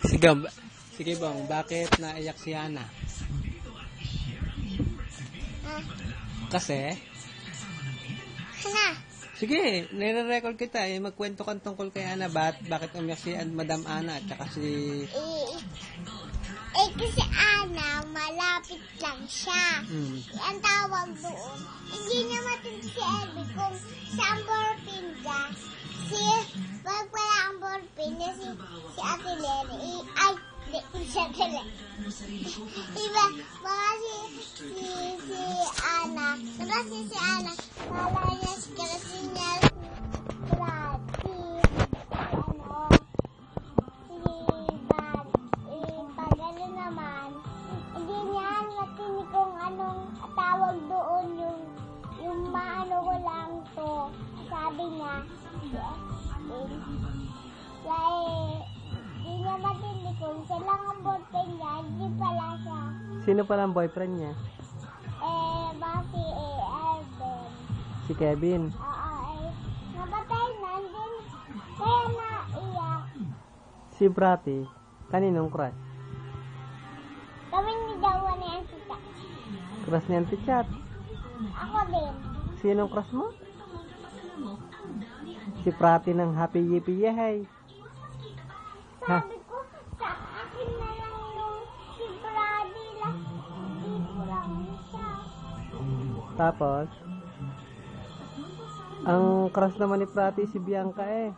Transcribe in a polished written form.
Sige, sige bang, bakit naiyak si Ana? Kasi? Ana. Sige, nire-record kita. Magkwento kang tungkol kay Ana. Bakit umiyak si Madam Ana at saka si... Kasi Ana, malapit lang siya. Ang tawag doon. Hindi naman si Elby kung sa Amborpin ka. Wag pala Amborpin na si Ate Lenny. Ay, si Ate Lenny. Iba, baka si Ana. Kasi si Ana, kala niya kasi niya tawag doon yung maano ko lang to. Sabi niya, hindi niya matindi kung siya lang ang boyfriend niya, hindi pala siya. Sino pala ang boyfriend niya? Basi Alden. Si Kevin? Oo, nabatay na, din, kaya naiyak. Si Brati? Kaninong crush? Kami ni Dawa ni Antita. Crush ni Auntie Chat? Ako din. Sinong crush mo? Si Prati ng Happy Yippee Yay. Sabi ko, sa akin na lang yung si Brady lang. Dito lang siya. Tapos, ang crush naman ni Prati si Bianca eh.